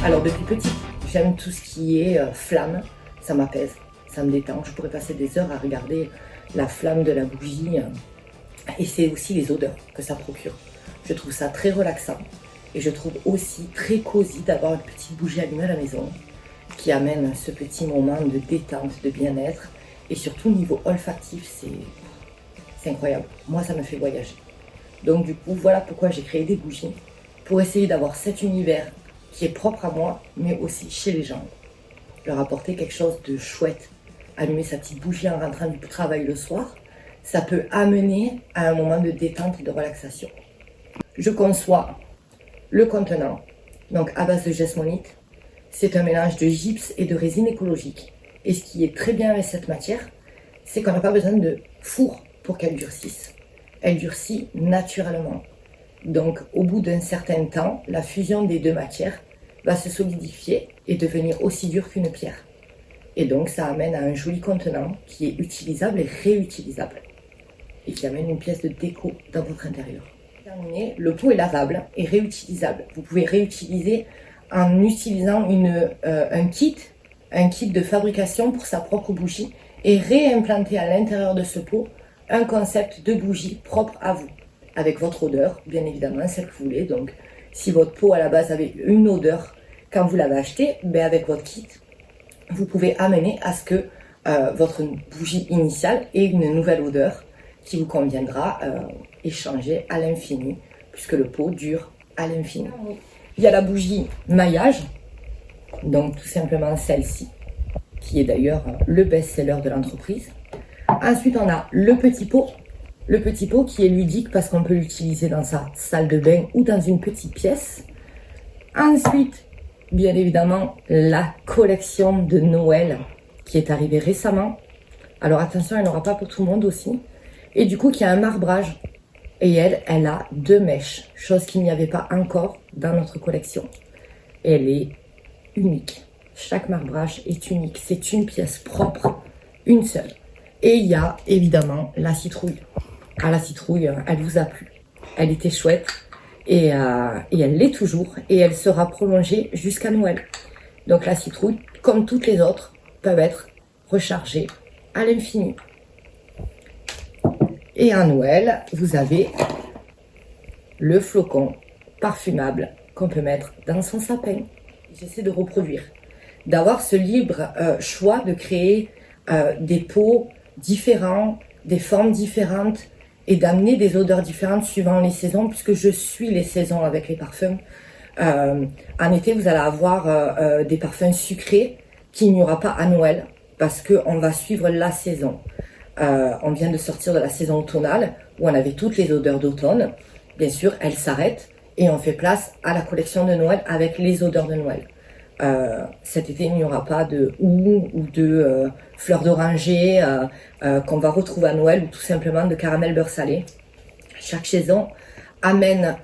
Alors depuis petite, j'aime tout ce qui est flamme, ça m'apaise, ça me détend. Je pourrais passer des heures à regarder la flamme de la bougie et c'est aussi les odeurs que ça procure. Je trouve ça très relaxant et je trouve aussi très cosy d'avoir une petite bougie allumée à la maison qui amène ce petit moment de détente, de bien-être et surtout niveau olfactif, c'est incroyable. Moi, ça me fait voyager. Donc du coup, voilà pourquoi j'ai créé des bougies pour essayer d'avoir cet univers qui est propre à moi, mais aussi chez les gens. Leur apporter quelque chose de chouette. Allumer sa petite bougie en rentrant du travail le soir, ça peut amener à un moment de détente et de relaxation. Je conçois le contenant, donc à base de gessmonite. C'est un mélange de gypse et de résine écologique. Et ce qui est très bien avec cette matière, c'est qu'on n'a pas besoin de four pour qu'elle durcisse. Elle durcit naturellement. Donc au bout d'un certain temps, la fusion des deux matières va se solidifier et devenir aussi dur qu'une pierre. Et donc ça amène à un joli contenant qui est utilisable et réutilisable. Et qui amène une pièce de déco dans votre intérieur. Terminé, le pot est lavable et réutilisable. Vous pouvez réutiliser en utilisant un kit de fabrication pour sa propre bougie et réimplanter à l'intérieur de ce pot un concept de bougie propre à vous. Avec votre odeur, bien évidemment, celle que vous voulez. Donc, si votre pot à la base avait une odeur quand vous l'avez acheté, avec votre kit, vous pouvez amener à ce que votre bougie initiale ait une nouvelle odeur qui vous conviendra échanger à l'infini, puisque le pot dure à l'infini. Il y a la bougie maillage, donc tout simplement celle-ci, qui est d'ailleurs le best-seller de l'entreprise. Ensuite, on a le petit pot qui est ludique parce qu'on peut l'utiliser dans sa salle de bain ou dans une petite pièce. Ensuite, bien évidemment, la collection de Noël qui est arrivée récemment. Alors attention, elle n'aura pas pour tout le monde aussi. Et du coup, qui a un marbrage. Et elle a 2 mèches, chose qu'il n'y avait pas encore dans notre collection. Elle est unique. Chaque marbrage est unique. C'est une pièce propre, une seule. Et il y a évidemment la citrouille. Ah, la citrouille, elle vous a plu. Elle était chouette et elle l'est toujours et elle sera prolongée jusqu'à Noël. Donc la citrouille, comme toutes les autres, peuvent être rechargées à l'infini. Et à Noël, vous avez le flocon parfumable qu'on peut mettre dans son sapin. J'essaie de reproduire, d'avoir ce libre choix de créer des pots différents, des formes différentes et d'amener des odeurs différentes suivant les saisons, puisque je suis les saisons avec les parfums. En été, vous allez avoir des parfums sucrés qu'il n'y aura pas à Noël, parce qu'on va suivre la saison. On vient de sortir de la saison automnale, où on avait toutes les odeurs d'automne. Bien sûr, elles s'arrêtent et on fait place à la collection de Noël avec les odeurs de Noël. Cet été, il n'y aura pas de houx ou de fleurs d'oranger qu'on va retrouver à Noël ou tout simplement de caramel beurre salé. Chaque saison amène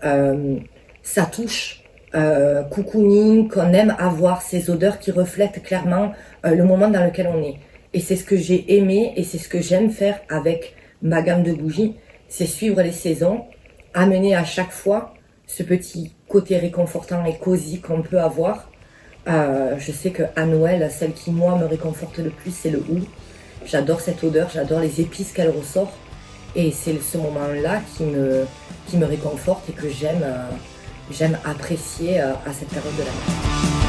sa touche cocooning, qu'on aime avoir, ces odeurs qui reflètent clairement le moment dans lequel on est. Et c'est ce que j'ai aimé et c'est ce que j'aime faire avec ma gamme de bougies, c'est suivre les saisons, amener à chaque fois ce petit côté réconfortant et cosy qu'on peut avoir. Je sais qu'à Noël, celle qui moi me réconforte le plus, c'est le houx. J'adore cette odeur, j'adore les épices qu'elle ressort. Et c'est ce moment-là qui me réconforte et que j'aime apprécier à cette période de l'année.